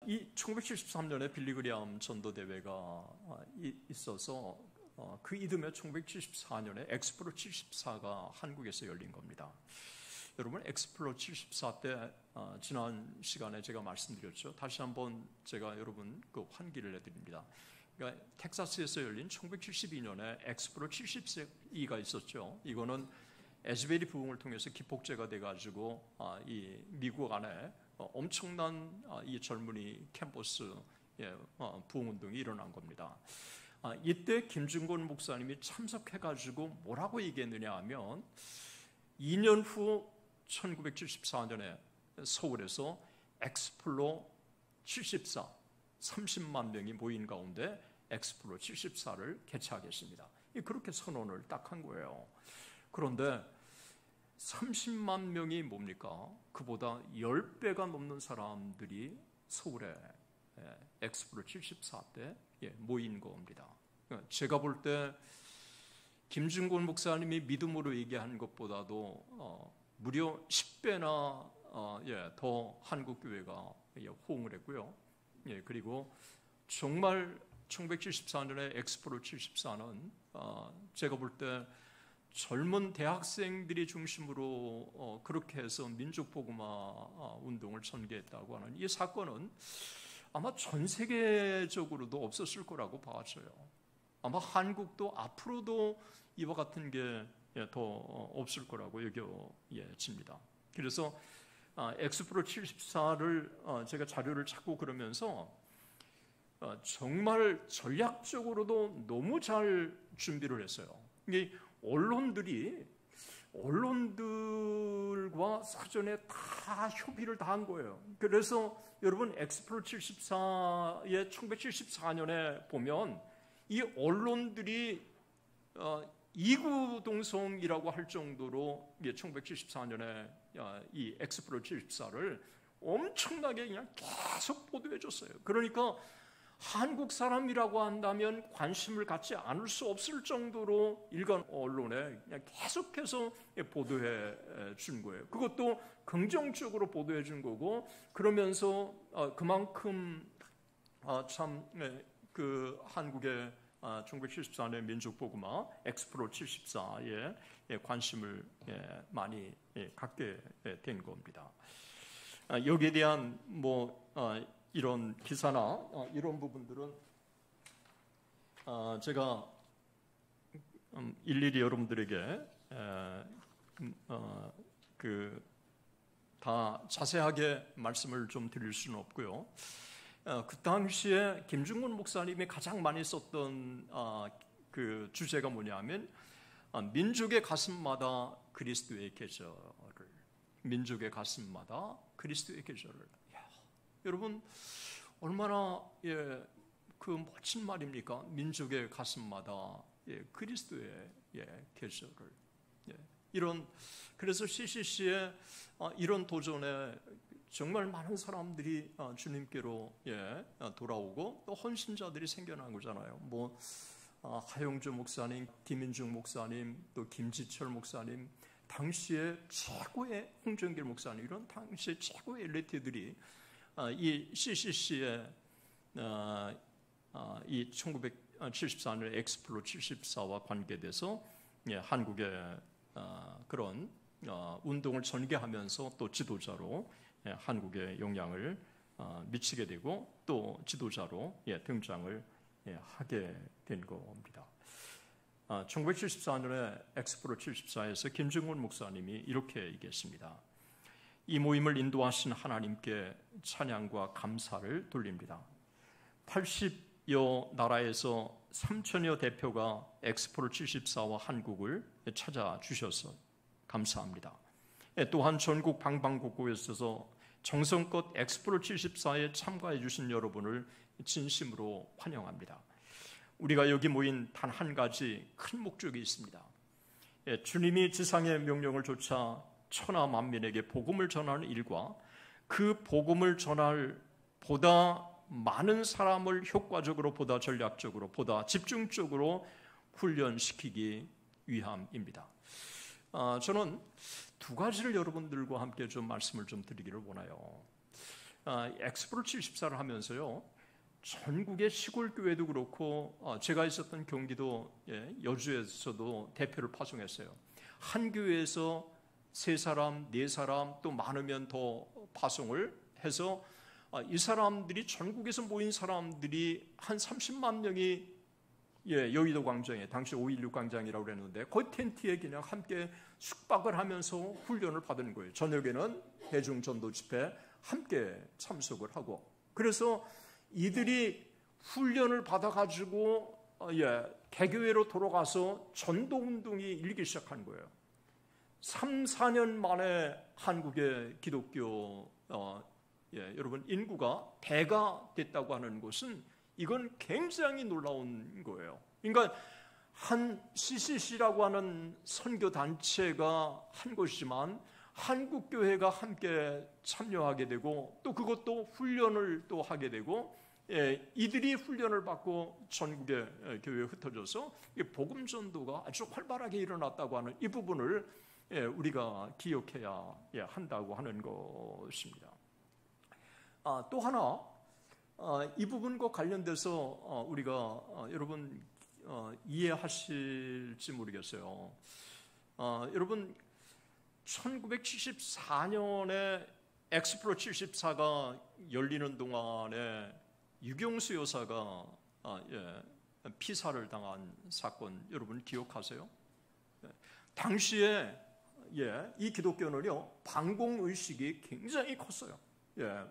이 1973년에 빌리그리암 전도대회가 있어서 그 이듬해 1974년에 엑스플로 74가 한국에서 열린 겁니다. 여러분, 엑스플로 74 때 지난 시간에 제가 말씀드렸죠. 다시 한번 제가 여러분 그 환기를 해드립니다. 그러니까 텍사스에서 열린 1972년에 엑스플로 72가 있었죠. 이거는 에즈베리 부흥을 통해서 기폭제가 돼가지고 이 미국 안에 엄청난 이 젊은이 캠퍼스 부흥운동이 일어난 겁니다. 이때 김중곤 목사님이 참석해가지고 뭐라고 얘기했느냐 하면 2년 후 1974년에 서울에서 엑스플로 74, 30만 명이 모인 가운데 엑스플로 74를 개최하겠습니다. 그렇게 선언을 딱 한 거예요. 그런데 30만 명이 뭡니까? 그보다 10배가 넘는 사람들이 서울에 엑스플로 74 때 모인 겁니다. 제가 볼 때 김중곤 목사님이 믿음으로 얘기한 것보다도 무려 10배나 더 한국교회가 호응을 했고요. 그리고 정말 1974년에 엑스플로 74는 제가 볼 때 젊은 대학생들이 중심으로 그렇게 해서 민족복음화 운동을 전개했다고 하는 이 사건은 아마 전 세계적으로도 없었을 거라고 봐져요. 아마 한국도 앞으로도 이와 같은 게 더 없을 거라고 여겨집니다. 그래서 엑스플로 74를 제가 자료를 찾고 그러면서 정말 전략적으로도 너무 잘 준비를 했어요. 이게 언론들과 사전에 다 협의를 다 한 거예요. 그래서 여러분 엑스플로 74의 1974년에 보면 이 언론들이 이구동성이라고 할 정도로 1974년에 이 엑스플로 74를 엄청나게 그냥 계속 보도해 줬어요. 그러니까 한국 사람이라고 한다면 관심을 갖지 않을 수 없을 정도로 일간 언론에 그냥 계속해서 보도해 준 거예요. 그것도 긍정적으로 보도해 준 거고, 그러면서 그만큼 참 그 한국의 1974년 민족복음화 엑스플로 74에 관심을 많이 갖게 된 겁니다. 여기에 대한 이런 기사나 이런 부분들은 제가 일일이 여러분들에게 다 자세하게 말씀을 좀 드릴 수는 없고요. 그 당시에 김중곤 목사님이 가장 많이 썼던 그 주제가 뭐냐면 민족의 가슴마다 그리스도의 계절을, 민족의 가슴마다 그리스도의 계절을. 여러분 얼마나 그 멋진 말입니까? 민족의 가슴마다 그리스도의 계절을. 그래서 CCC의 이런 도전에 정말 많은 사람들이 주님께로 돌아오고 또 헌신자들이 생겨난 거잖아요. 하용주 목사님, 김인중 목사님, 또 김지철 목사님, 당시에 최고의 홍정길 목사님, 이런 당시에 최고의 엘리트들이 이 CCC의 이 1974년 엑스플로 74와 관계돼서 한국의 그런 운동을 전개하면서 또 지도자로 한국에 영향을 미치게 되고 또 지도자로 등장을 하게 된 겁니다. 1974년에 엑스플로 74에서 김중곤 목사님이 이렇게 얘기했습니다. 이 모임을 인도하신 하나님께 찬양과 감사를 돌립니다. 80여 나라에서 3천여 대표가 엑스플로 74와 한국을 찾아주셔서 감사합니다. 또한 전국 방방곡곡에서 정성껏 엑스플로 74에 참가해 주신 여러분을 진심으로 환영합니다. 우리가 여기 모인 단 한 가지 큰 목적이 있습니다. 주님이 지상의 명령을 좇아 천하 만민에게 복음을 전하는 일과 그 복음을 전할 보다 많은 사람을 효과적으로, 보다 전략적으로, 보다 집중적으로 훈련시키기 위함입니다. 저는 두 가지를 여러분들과 함께 좀 말씀을 좀 드리기를 원해요. 엑스프로 74를 하면서요, 전국의 시골 교회도 그렇고 제가 있었던 경기도 여주에서도 대표를 파송했어요. 한 교회에서 3사람, 4사람 또 많으면 더 파송을 해서 이 사람들이 전국에서 모인 사람들이 한 30만 명이 여의도 광장에, 당시 5.16 광장이라고 그랬는데 그 텐트에 그냥 함께 숙박을 하면서 훈련을 받은 거예요. 저녁에는 대중전도 집회 함께 참석을 하고, 그래서 이들이 훈련을 받아가지고 개교회로 돌아가서 전도운동이 일기 시작한 거예요. 3, 4년 만에 한국의 기독교 여러분 인구가 배가 됐다고 하는 것은 이건 굉장히 놀라운 거예요. 그러니까 한 CCC라고 하는 선교단체가 한 것이지만 한국교회가 함께 참여하게 되고 또 그것도 훈련을 또 하게 되고 이들이 훈련을 받고 전국의 교회에 흩어져서 복음 전도가 아주 활발하게 일어났다고 하는 이 부분을 우리가 기억해야 한다고 하는 것입니다. 또 하나 이 부분과 관련돼서 우리가 여러분 이해하실지 모르겠어요. 여러분 1974년에 엑스프로 74가 열리는 동안에 유경수 여사가 피살을 당한 사건 여러분 기억하세요? 당시에 이 기독교는요 반공의식이 굉장히 컸어요.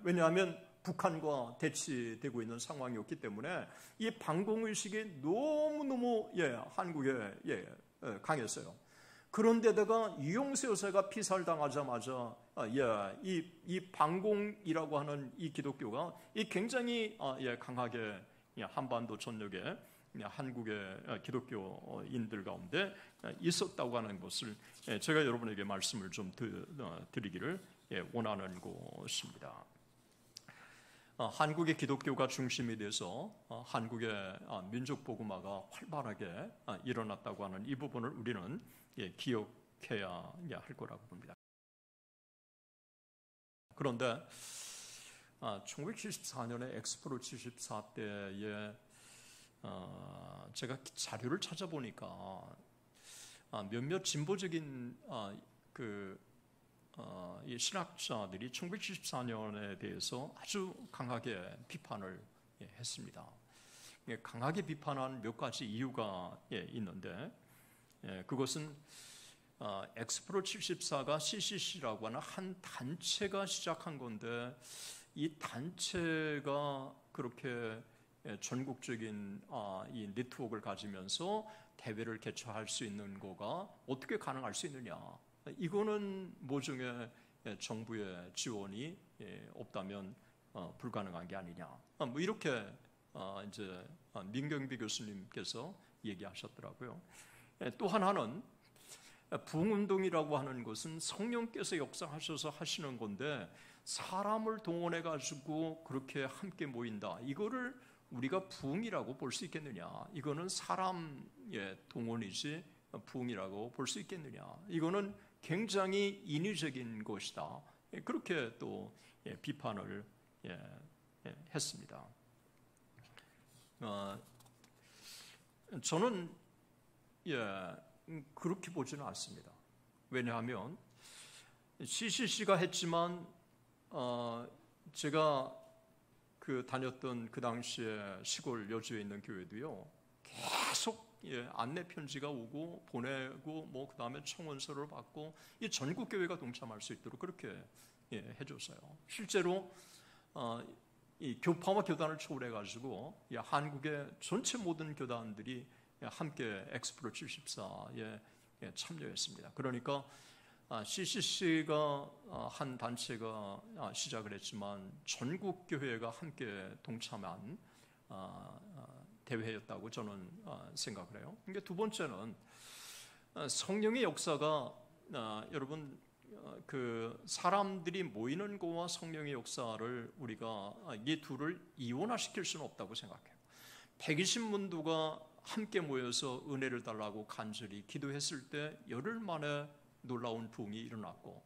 왜냐하면 북한과 대치되고 있는 상황이었기 때문에 이 반공의식이 너무너무 한국에 강했어요. 그런데다가 유경수 여사가 피살당하자마자 이 반공이라고 하는 이 기독교가 굉장히 강하게 한반도 전역에 한국의 기독교인들 가운데 있었다고 하는 것을 제가 여러분에게 말씀을 좀 드리기를 원하는 것입니다. 한국의 기독교가 중심이 돼서 한국의 민족 복음화가 활발하게 일어났다고 하는 이 부분을 우리는 기억해야 할 거라고 봅니다. 그런데 1974년에 엑스프로 74 때에 제가 자료를 찾아보니까 몇몇 진보적인 이 신학자들이 1974년에 대해서 아주 강하게 비판을 했습니다. 강하게 비판한 몇 가지 이유가 있는데 그것은 엑스프로 74가 CCC라고 하는 한 단체가 시작한 건데 이 단체가 그렇게 전국적인 이 네트워크를 가지면서 대회를 개최할 수 있는 거가 어떻게 가능할 수 있느냐? 이거는 모종의 정부의 지원이 없다면 불가능한 게 아니냐? 뭐 이렇게 이제 민경비 교수님께서 얘기하셨더라고요. 또 하나는 부흥운동이라고 하는 것은 성령께서 역사하셔서 하시는 건데 사람을 동원해 가지고 그렇게 함께 모인다. 이거를 우리가 부흥이라고 볼 수 있겠느냐? 이거는 사람의 동원이지 부흥이라고 볼 수 있겠느냐? 이거는 굉장히 인위적인 것이다. 그렇게 또 비판을 했습니다. 저는 그렇게 보지는 않습니다. 왜냐하면 CCC가 했지만 제가 다녔던 그 당시에 시골 여주에 있는 교회도요 계속 안내 편지가 오고 보내고 뭐 그다음에 청원서를 받고 이 전국 교회가 동참할 수 있도록 그렇게 해줬어요. 실제로 이 교파와 교단을 초월해 가지고 한국의 전체 모든 교단들이 함께 엑스프로 74에 참여했습니다. 그러니까 CCC가 한 단체가 시작을 했지만 전국 교회가 함께 동참한 대회였다고 저는 생각을 해요. 그러니까 두 번째는 성령의 역사가 여러분 그 사람들이 모이는 거와 성령의 역사를 우리가 이 둘을 이원화시킬 수는 없다고 생각해요. 120문도가 함께 모여서 은혜를 달라고 간절히 기도했을 때 열흘 만에 놀라운 부흥이 일어났고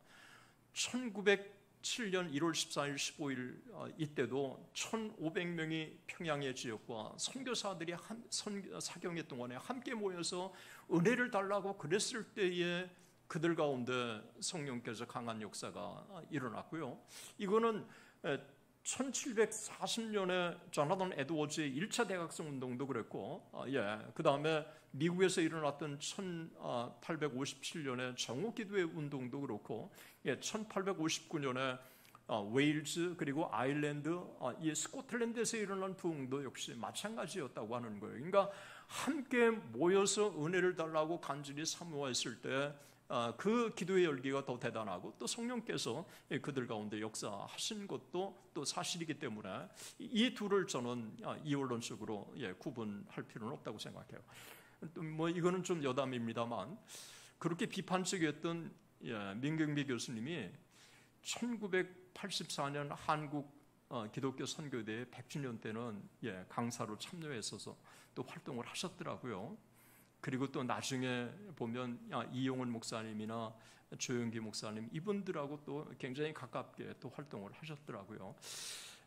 7년 1월 14일, 15일 이때도 1,500명이 평양의 지역과 선교사들이 사경회 동안에 함께 모여서 은혜를 달라고 그랬을 때에 그들 가운데 성령께서 강한 역사가 일어났고요. 이거는 1740년에 조나단 에드워즈의 1차 대각성 운동도 그랬고, 그 다음에 미국에서 일어났던 1857년에 정오기도회 운동도 그렇고, 1859년에 웨일즈 그리고 아일랜드, 이 스코틀랜드에서 일어난 부흥도 역시 마찬가지였다고 하는 거예요. 그러니까 함께 모여서 은혜를 달라고 간절히 사모했을 때 그 기도의 열기가 더 대단하고 또 성령께서 그들 가운데 역사하신 것도 또 사실이기 때문에 이 둘을 저는 이원론적으로 구분할 필요는 없다고 생각해요. 뭐 이거는 좀 여담입니다만 그렇게 비판적이었던 민경비 교수님이 1984년 한국 기독교 선교대회 100주년 때는 강사로 참여했어서 또 활동을 하셨더라고요. 그리고 또 나중에 보면 이용훈 목사님이나 조영기 목사님 이분들하고 또 굉장히 가깝게 또 활동을 하셨더라고요.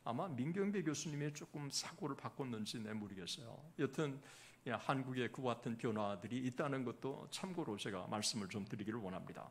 아마 민경배 교수님이 조금 사고를 바꿨는지 모르겠어요. 여튼 한국에 그와 같은 변화들이 있다는 것도 참고로 제가 말씀을 좀 드리기를 원합니다.